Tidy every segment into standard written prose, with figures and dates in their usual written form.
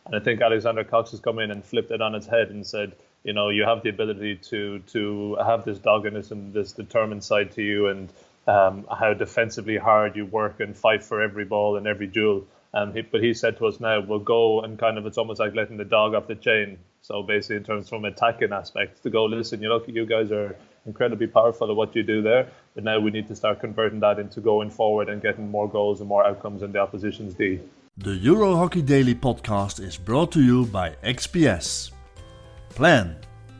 And I think Alexander Cox has come in and flipped it on its head and said, you have the ability to have this doggedness and this determined side to you, and how defensively hard you work and fight for every ball and every duel. But he said to us now, we'll go and it's almost like letting the dog off the chain. So basically, in terms from attacking aspects, to go, listen, you guys are incredibly powerful at what you do there, but now we need to start converting that into going forward and getting more goals and more outcomes in the opposition's D. The Euro Hockey Daily podcast is brought to you by XPS. Plan,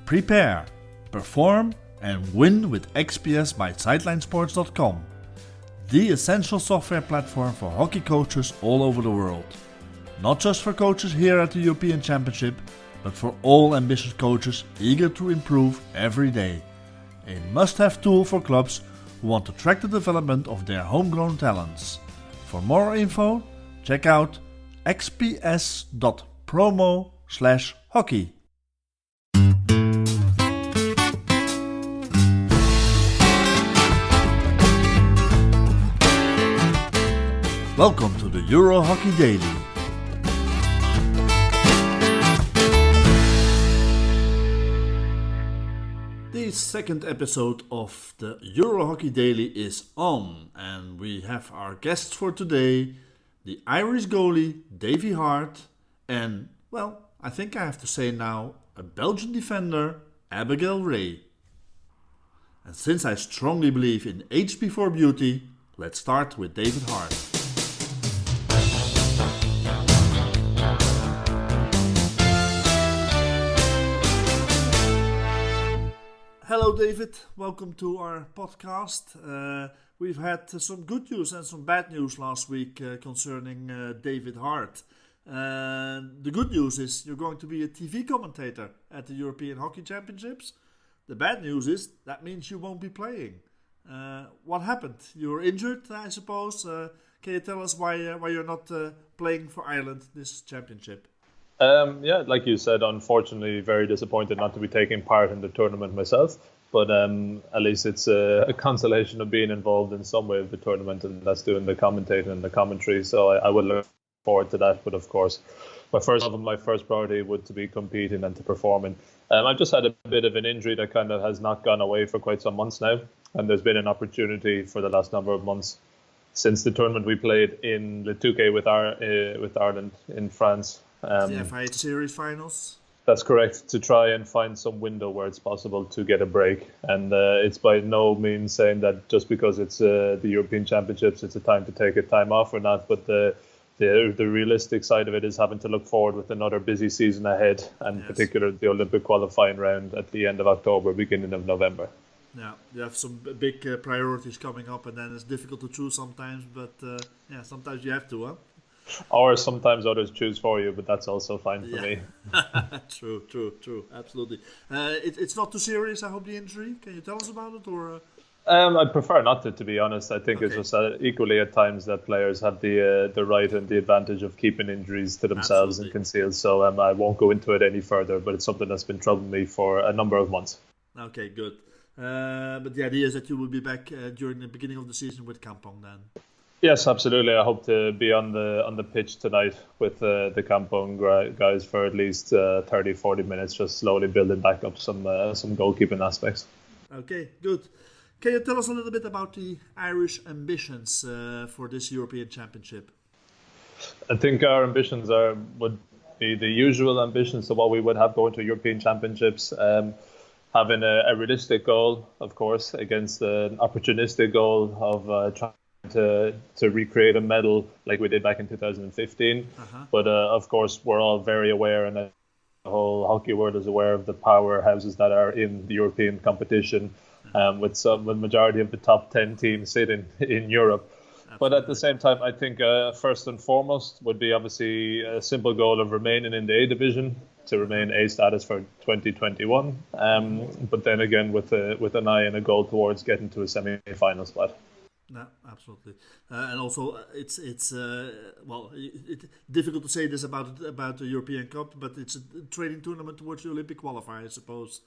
prepare, perform and win with XPS by SidelineSports.com. The essential software platform for hockey coaches all over the world. Not just for coaches here at the European Championship, but for all ambitious coaches eager to improve every day. A must-have tool for clubs who want to track the development of their homegrown talents. For more info, check out xps.promo/hockey. Welcome to the Euro Hockey Daily. The second episode of the Euro Hockey Daily is on, and we have our guests for today, the Irish goalie David Harte, and, well, I think I have to say now, a Belgian defender, Abigail Raye. And since I strongly believe in age before beauty, let's start with David Harte. Hello David, welcome to our podcast. We've had some good news and some bad news last week concerning David Harte. The good news is you're going to be a TV commentator at the European Hockey Championships. The bad news is that means you won't be playing. What happened? You were injured, I suppose. Can you tell us why you're not playing for Ireland this championship? Yeah, like you said, unfortunately, very disappointed not to be taking part in the tournament myself. But at least it's a consolation of being involved in some way of the tournament, and that's doing the commentating and the commentary. So I would look forward to that. But of course, my first priority would to be competing and to performing. I've just had a bit of an injury that kind of has not gone away for quite some months now, and there's been an opportunity for the last number of months since the tournament we played in Le Touquet with Ireland in France. The FIH Series finals? That's correct, to try and find some window where it's possible to get a break. And it's by no means saying that just because it's the European Championships, it's a time to take a time off or not. But the realistic side of it is having to look forward with another busy season ahead, and yes, particularly the Olympic qualifying round at the end of October, beginning of November. Yeah, you have some big priorities coming up, and then it's difficult to choose sometimes. But sometimes you have to, huh? Or sometimes others choose for you, but that's also fine for me. True, absolutely. It's not too serious, I hope, the injury. Can you tell us about it? Or I'd prefer not to be honest. I think okay. It's just equally at times that players have the right and the advantage of keeping injuries to themselves and concealed. So I won't go into it any further, but it's something that's been troubling me for a number of months. Okay, good. But the idea is that you will be back during the beginning of the season with Kampong then. Yes, absolutely. I hope to be on the pitch tonight with the Kampong guys for at least 30-40 minutes, just slowly building back up some goalkeeping aspects. Okay, good. Can you tell us a little bit about the Irish ambitions for this European Championship? I think our ambitions would be the usual ambitions of what we would have going to European Championships. Having a realistic goal, of course, against an opportunistic goal of trying to recreate a medal like we did back in 2015. But of course, we're all very aware, and the whole hockey world is aware of the powerhouses that are in the European competition, with the majority of the top 10 teams sitting in Europe. Absolutely. But at the same time, I think first and foremost would be obviously a simple goal of remaining in the A division, to remain A status for 2021. But then again, with an eye and a goal towards getting to a semi-final spot. No, absolutely, and also it's difficult to say this about the European Cup, but it's a training tournament towards the Olympic qualifier, I suppose.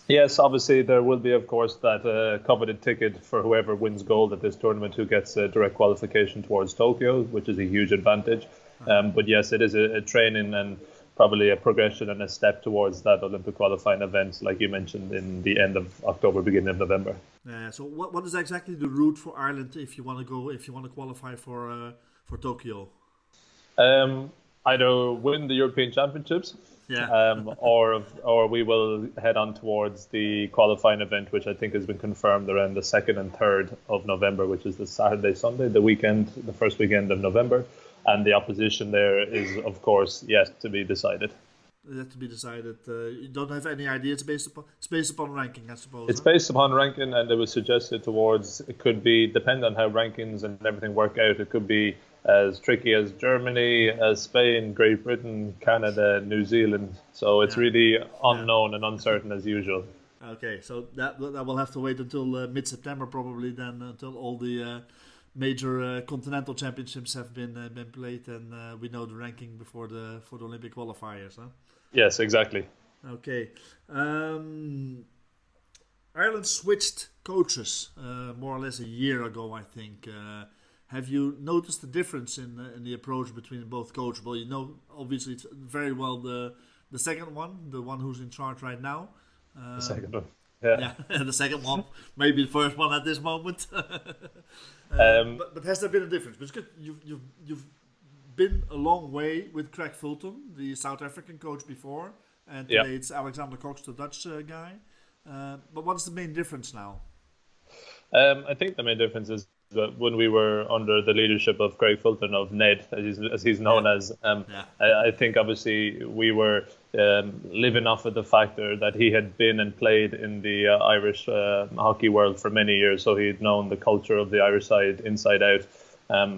Yes, obviously there will be, of course, that coveted ticket for whoever wins gold at this tournament, who gets a direct qualification towards Tokyo, which is a huge advantage. But yes, it is a training and probably a progression and a step towards that Olympic qualifying event, like you mentioned, in the end of October, beginning of November. So what is exactly the route for Ireland if you want to qualify for Tokyo? Either win the European Championships, or we will head on towards the qualifying event, which I think has been confirmed around the 2nd and 3rd of November, which is the Saturday, Sunday, the first weekend of November. And the opposition there is, of course, yet to be decided. Yet to be decided. You don't have any idea. It's based upon ranking, I suppose. It's based upon ranking, and it was suggested towards. It could be, depend on how rankings and everything work out. It could be as tricky as Germany, as Spain, Great Britain, Canada, New Zealand. So it's really unknown and uncertain as usual. Okay, so that will have to wait until mid-September probably. Then until all the major continental championships have been played, and we know the ranking for the Olympic qualifiers. Huh? Yes, exactly. Okay. Ireland switched coaches more or less a year ago, I think. Have you noticed the difference in the approach between both coaches? Well, you know, obviously it's very well the second one, the one who's in charge right now. The second one. Yeah, the second one, maybe the first one at this moment. But has there been a difference? Because you've been a long way with Craig Fulton, the South African coach before, and today it's Alexander Cox, the Dutch guy. But what's the main difference now? I think the main difference is that when we were under the leadership of Craig Fulton, of Ned, as he's known as, I think obviously we were living off of the factor that he had been and played in the Irish hockey world for many years, so he'd known the culture of the Irish side inside out,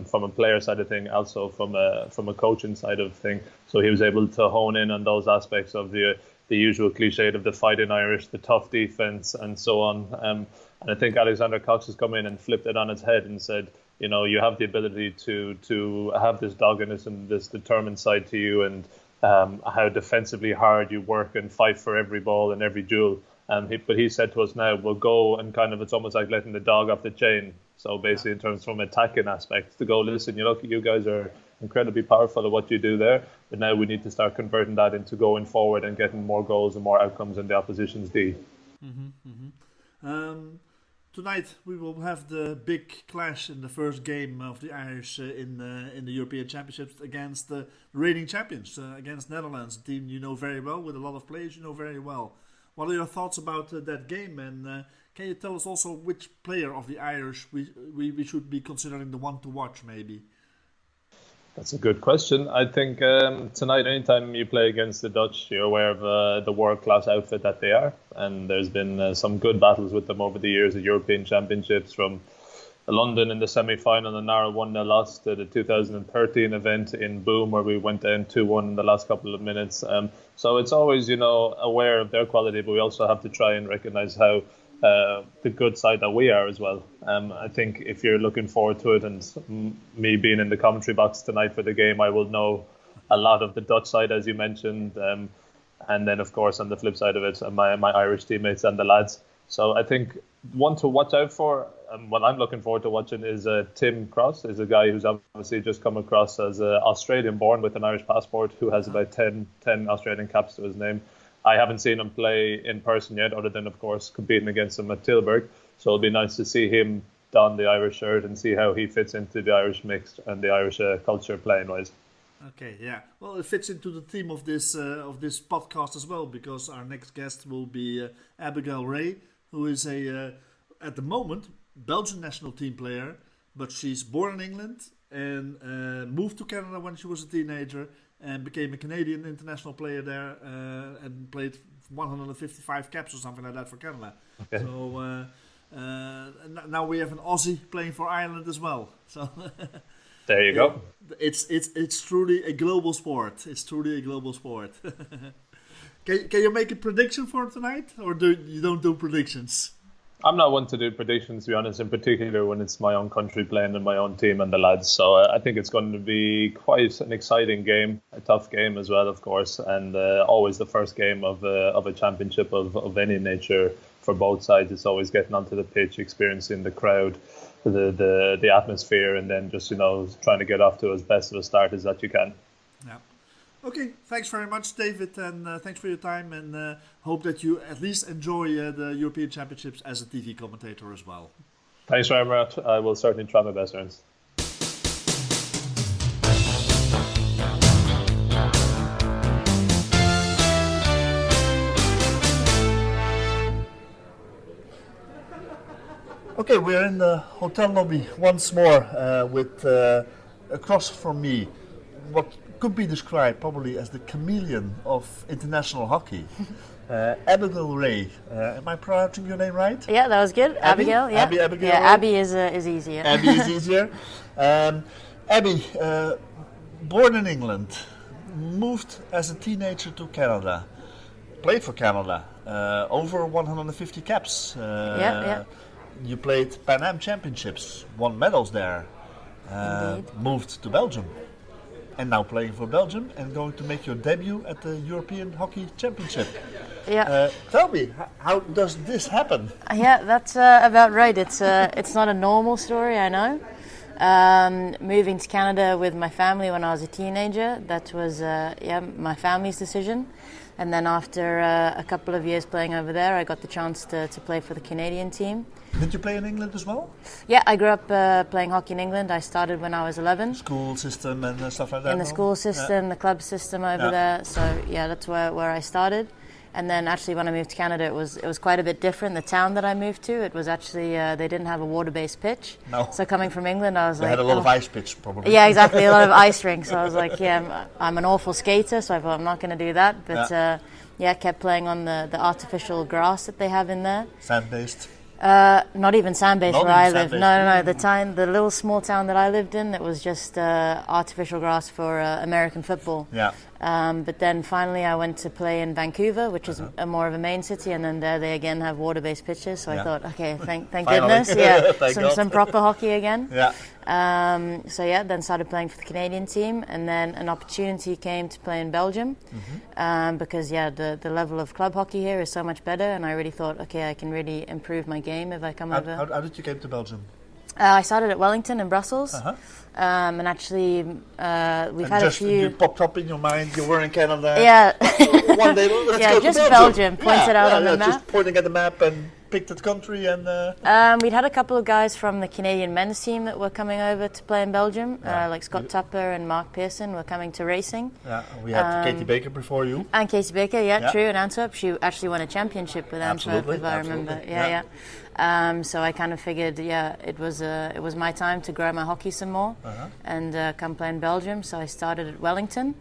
from a player side of thing, also from a coaching side of thing. So he was able to hone in on those aspects of the usual cliche of the fighting Irish, the tough defense, and so on. And I think Alexander Cox has come in and flipped it on its head and said, you know, you have the ability to have this doggedness and this determined side to you, and how defensively hard you work and fight for every ball and every duel. But he said to us now, we'll go and kind of, it's almost like letting the dog off the chain. So basically in terms from attacking aspects, to go, listen, you guys are incredibly powerful at what you do there, but now we need to start converting that into going forward and getting more goals and more outcomes in the opposition's D. Tonight we will have the big clash in the first game of the Irish in the European Championships against the reigning champions, against Netherlands, a team you know very well, with a lot of players you know very well. What are your thoughts about that game, and can you tell us also which player of the Irish we should be considering the one to watch maybe? That's a good question. I think tonight, anytime you play against the Dutch, you're aware of the world-class outfit that they are. And there's been some good battles with them over the years at European Championships, from London in the semi-final, a narrow 1-0 loss, to the 2013 event in Boom, where we went down 2-1 in the last couple of minutes. So it's always, aware of their quality, but we also have to try and recognise how the good side that we are as well. I think if you're looking forward to it, and me being in the commentary box tonight for the game, I will know a lot of the Dutch side, as you mentioned, and then of course on the flip side of it, my Irish teammates and the lads. So I think one to watch out for, what I'm looking forward to watching, is Tim Cross. Is a guy who's obviously just come across as Australian born with an Irish passport, who has about 10 Australian caps to his name. I haven't seen him play in person yet, other than, of course, competing against him at Tilburg. So it'll be nice to see him don the Irish shirt and see how he fits into the Irish mix and the Irish culture playing-wise. Okay, yeah. Well, it fits into the theme of this podcast as well, because our next guest will be Abigail Raye, who is at the moment, Belgian national team player, but she's born in England and moved to Canada when she was a teenager, and became a Canadian international player there, and played 155 caps or something like that for Canada. Okay. So now we have an Aussie playing for Ireland as well. So there you go. It's truly a global sport. It's truly a global sport. Can you make a prediction for tonight, or you don't do predictions? I'm not one to do predictions, to be honest, in particular when it's my own country playing and my own team and the lads. So I think it's going to be quite an exciting game, a tough game as well, of course, and always the first game of a championship of any nature for both sides. It's always getting onto the pitch, experiencing the crowd, the atmosphere, and then just trying to get off to as best of a start as that you can. Yeah. Okay, thanks very much, David, and thanks for your time, and hope that you at least enjoy the European Championships as a TV commentator as well. Thanks very much. I will certainly try my best, Ernst. Okay, we're in the hotel lobby once more with across from me what could be described probably as the chameleon of international hockey. Abigail Raye. Am I pronouncing your name right? Yeah, that was good. Abigail, yeah. Abigail yeah, Raye? Abby is easier. Abby is easier. Abby, born in England, moved as a teenager to Canada, played for Canada, over 150 caps. Yeah. You played Pan Am Championships, won medals there, moved to Belgium, and now playing for Belgium and going to make your debut at the European Hockey Championship. Yeah. Tell me, how does this happen? Yeah, that's about right. It's not a normal story, I know. Moving to Canada with my family when I was a teenager, that was my family's decision. And then after a couple of years playing over there, I got the chance to play for the Canadian team. Did you play in England as well? Yeah, I grew up playing hockey in England. I started when I was 11. School system and stuff like that? In the school system, the club system over there. So yeah, that's where I started. And then actually when I moved to Canada, it was quite a bit different. The town that I moved to, it was actually, they didn't have a water-based pitch. No. So coming from England, I was they like... had a lot of ice pitch, probably. Yeah, exactly, a lot of ice rinks. So I was like, I'm an awful skater, so I thought I'm not going to do that. But I kept playing on the artificial grass that they have in there. Sand-based? Not even sand-based Not where even I live. sand-based. No. The little small town that I lived in, it was just artificial grass for American football. Yeah. But then finally I went to play in Vancouver, which is more of a main city, and then there they again have water-based pitches. So I thought, okay, thank goodness, some proper hockey again. Yeah. Then started playing for the Canadian team, and then an opportunity came to play in Belgium, because the level of club hockey here is so much better, and I really thought, okay, I can really improve my game if I come over. How did you get to Belgium? I started at Wellington in Brussels, and actually we've had a few... You popped up in your mind, you were in Canada. Yeah. One day, let's go just to Belgium. Pointed out on the map. Just pointing at the map and picked the country and... We'd had a couple of guys from the Canadian men's team that were coming over to play in Belgium, like Scott Tupper and Mark Pearson were coming to racing. Yeah, we had Katie Baker before you. And Katie Baker, true, in Antwerp. She actually won a championship with Antwerp, if I remember. Yeah. So I kind of figured, it was my time to grow my hockey some more and come play in Belgium. So I started at Wellington,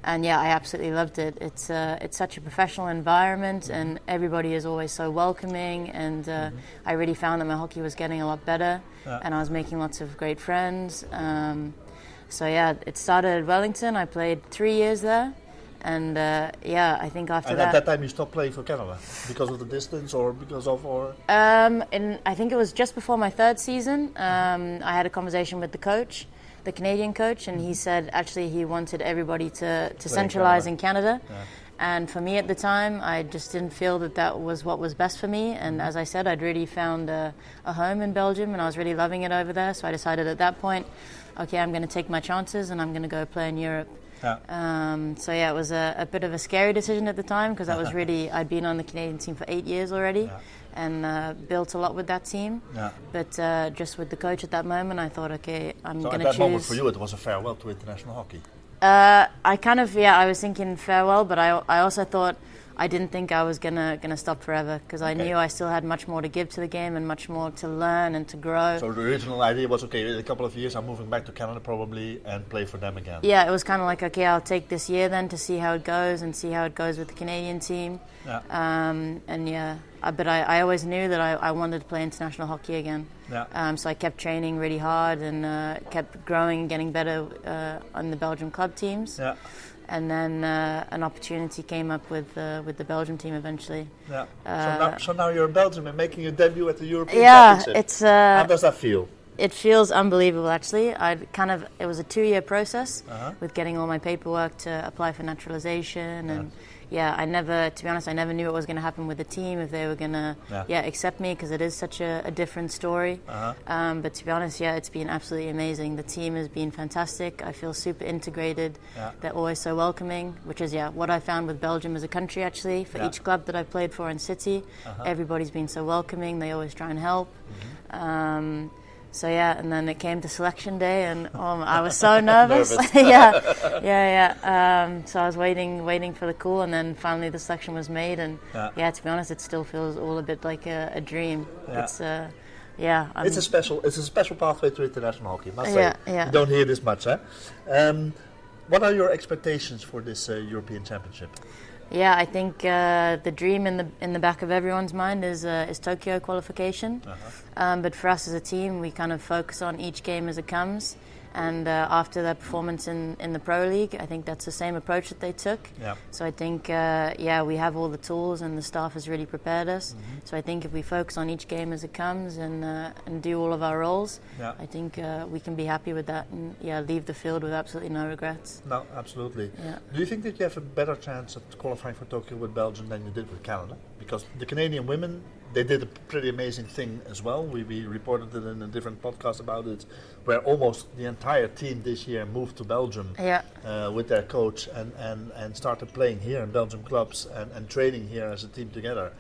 and I absolutely loved it. It's such a professional environment, and everybody is always so welcoming. And I really found that my hockey was getting a lot better, and I was making lots of great friends. It started at Wellington. I played 3 years there. And I think after that... And at that time you stopped playing for Canada? Because of the distance or because of... I think it was just before my third season. I had a conversation with the coach, the Canadian coach, and he said actually he wanted everybody to centralize in Canada. Yeah. And for me at the time, I just didn't feel that was what was best for me. And as I said, I'd really found a home in Belgium, and I was really loving it over there. So I decided at that point, okay, I'm going to take my chances and I'm going to go play in Europe. It was a bit of a scary decision at the time, because that was really, I'd been on the Canadian team for 8 years already and built a lot with that team. Yeah. But just with the coach at that moment, I thought, okay, I'm going to choose... So at that moment for you, it was a farewell to international hockey? I was thinking farewell, but I also thought, I didn't think I was gonna stop forever, because I knew I still had much more to give to the game and much more to learn and to grow. So the original idea was, okay, in a couple of years I'm moving back to Canada probably and play for them again. Yeah, it was kind of like, okay, I'll take this year then to see how it goes and see how it goes with the Canadian team. Yeah. But I always knew that I wanted to play international hockey again. Yeah. So I kept training really hard and kept growing and getting better on the Belgian club teams. Yeah. And then an opportunity came up with the Belgian team eventually. Yeah. So now you're in Belgium and making your debut at the European Championship. It's. How does that feel? It feels unbelievable, actually. It was a 2-year process with getting all my paperwork to apply for naturalization, and to be honest, I never knew what was going to happen with the team, if they were going to accept me, because it is such a different story. But to be honest, it's been absolutely amazing. The team has been fantastic. I feel super integrated. They're always so welcoming, which is what I found with Belgium as a country, actually. For each club that I played for in City, everybody's been so welcoming. They always try and help. And then it came to selection day, and I was so nervous. So I was waiting for the call, and then finally the selection was made, and to be honest, it still feels all a bit like a dream. It's It's a special pathway to international hockey, must say. You don't hear this much, eh? What are your expectations for this European Championship? Yeah, I think the dream in the back of everyone's mind is Tokyo qualification. But for us as a team, we kind of focus on each game as it comes. And after their performance in the Pro League, I think that's the same approach that they took. So I think, we have all the tools, and the staff has really prepared us. So I think if we focus on each game as it comes and do all of our roles, I think we can be happy with that and leave the field with absolutely no regrets. No, absolutely. Do you think that you have a better chance at qualifying for Tokyo with Belgium than you did with Canada? Because the Canadian women, they did a pretty amazing thing as well. We reported it in a different podcast about it, where almost the entire team this year moved to Belgium with their coach and started playing here in Belgium clubs and training here as a team together.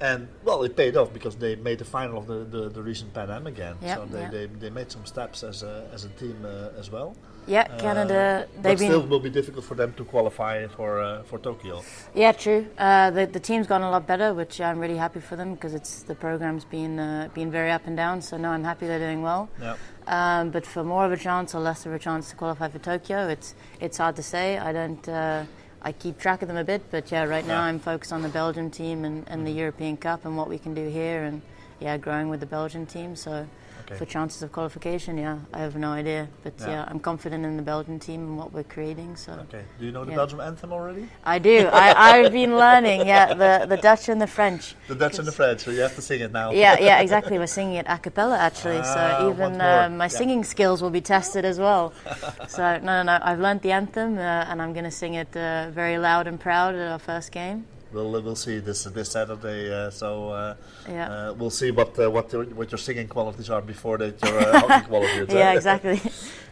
And well, it paid off because they made the final of the recent Pan Am again. So they made some steps as a team as well. Canada. But still will be difficult for them to qualify for Tokyo. Yeah, true. The team's gone a lot better, which I'm really happy for them, because the program's been very up and down. So no, I'm happy they're doing well. But for more of a chance or less of a chance to qualify for Tokyo, it's hard to say. I keep track of them a bit, but right now I'm focused on the Belgian team and the European Cup and what we can do here, and growing with the Belgian team. So for chances of qualification, I have no idea, but I'm confident in the Belgian team and what we're creating. So do you know the Belgian anthem already? I do. I've been learning the Dutch and the French. The Dutch and the French, so you have to sing it now. Exactly. We're singing it a cappella, actually, so even my singing skills will be tested as well. So no, I've learned the anthem, and I'm going to sing it very loud and proud at our first game. We'll see this Saturday. We'll see what your singing qualities are before that your hockey qualities. Exactly.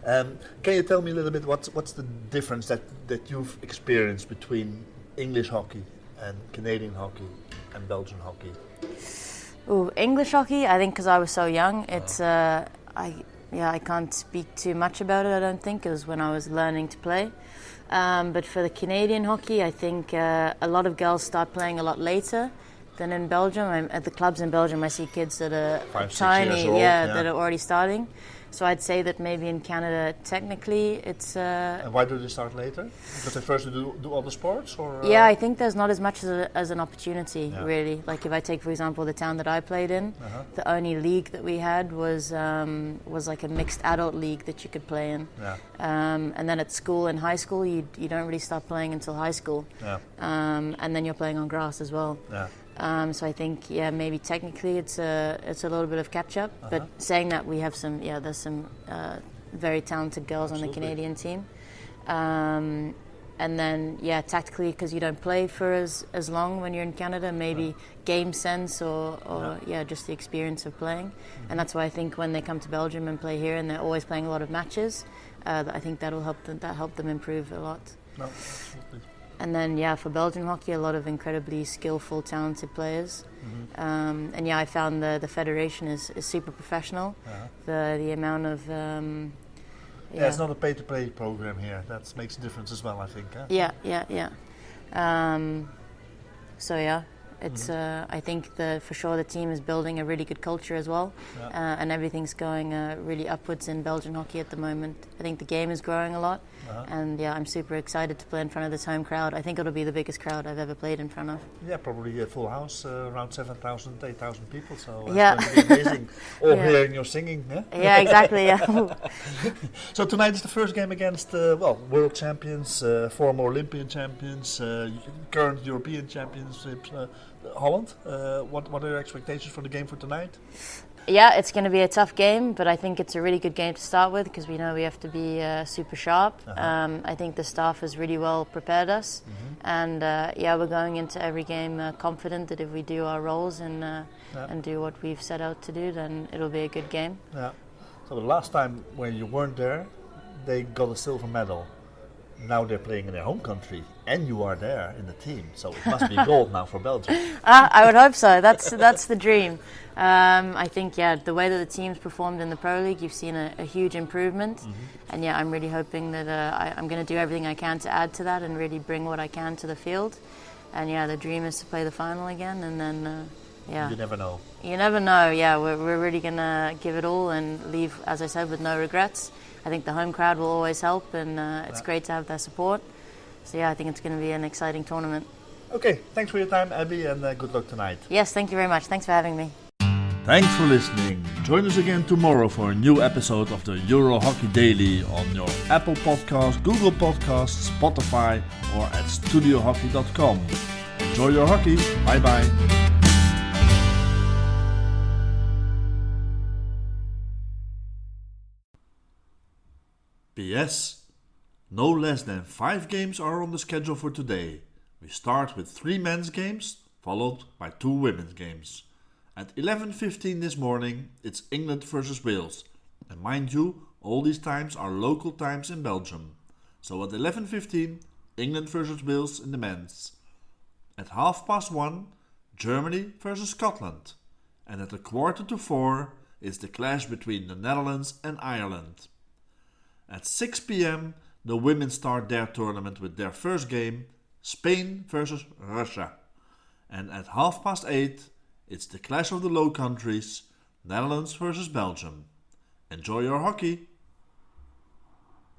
Can you tell me a little bit what's the difference that you've experienced between English hockey and Canadian hockey and Belgian hockey? English hockey, I think, because I was so young, it's I can't speak too much about it. I don't think, it was when I was learning to play. But for the Canadian hockey, I think a lot of girls start playing a lot later than in Belgium. At the clubs in Belgium, I see kids that are 5, 6 tiny, years old, that are already starting. So I'd say that maybe in Canada, technically, it's... And why do they start later? Because they first do all the sports? Or, I think there's not as much as an opportunity, really. Like if I take, for example, the town that I played in, the only league that we had was like a mixed adult league that you could play in. And then at school, in high school, you don't really start playing until high school. And then you're playing on grass as well. So I think, maybe technically it's a little bit of catch up. But saying that, we have there's some very talented girls on the Canadian team. And then, tactically, because you don't play for as long when you're in Canada, maybe game sense or just the experience of playing. And that's why I think when they come to Belgium and play here, and they're always playing a lot of matches, I think that'll help them improve a lot. No, absolutely. And then, for Belgian hockey, a lot of incredibly skillful, talented players. And I found the federation is super professional. The amount of... it's not a pay-to-play program here. That makes a difference as well, I think. It's I think for sure the team is building a really good culture as well, and everything's going really upwards in Belgian hockey at the moment. I think the game is growing a lot, and I'm super excited to play in front of this home crowd. I think it'll be the biggest crowd I've ever played in front of. Yeah, probably a full house, around 7,000, 8,000 people. So it's going to be amazing. All hearing your singing. Yeah, exactly. So tonight is the first game against world champions, former Olympian champions, current European championships. Holland. What are your expectations for the game for tonight? Yeah, it's going to be a tough game, but I think it's a really good game to start with because we know we have to be super sharp. I think the staff has really well prepared us, and we're going into every game confident that if we do our roles and do what we've set out to do, then it'll be a good game. Yeah. So the last time when you weren't there, they got a silver medal. Now they're playing in their home country, and you are there in the team. So it must be gold now for Belgium. I would hope so. That's the dream. I think, the way that the team's performed in the Pro League, you've seen a huge improvement. And I'm really hoping that I'm going to do everything I can to add to that and really bring what I can to the field. And the dream is to play the final again, and then You never know. You never know. Yeah, we're really going to give it all and leave, as I said, with no regrets. I think the home crowd will always help, and it's great to have their support. So I think it's going to be an exciting tournament. Okay, thanks for your time, Abby, and good luck tonight. Yes, thank you very much. Thanks for having me. Thanks for listening. Join us again tomorrow for a new episode of the Euro Hockey Daily on your Apple Podcasts, Google Podcasts, Spotify, or at studiohockey.com. Enjoy your hockey. Bye-bye. PS. No less than 5 games are on the schedule for today. We start with 3 men's games, followed by 2 women's games. At 11:15 this morning, it's England versus Wales. And mind you, all these times are local times in Belgium. So at 11:15, England versus Wales in the men's. At 1:30, Germany versus Scotland. And at 3:45 is the clash between the Netherlands and Ireland. At 6 p.m, the women start their tournament with their first game, Spain versus Russia. And at 8:30, it's the clash of the Low Countries, Netherlands versus Belgium. Enjoy your hockey!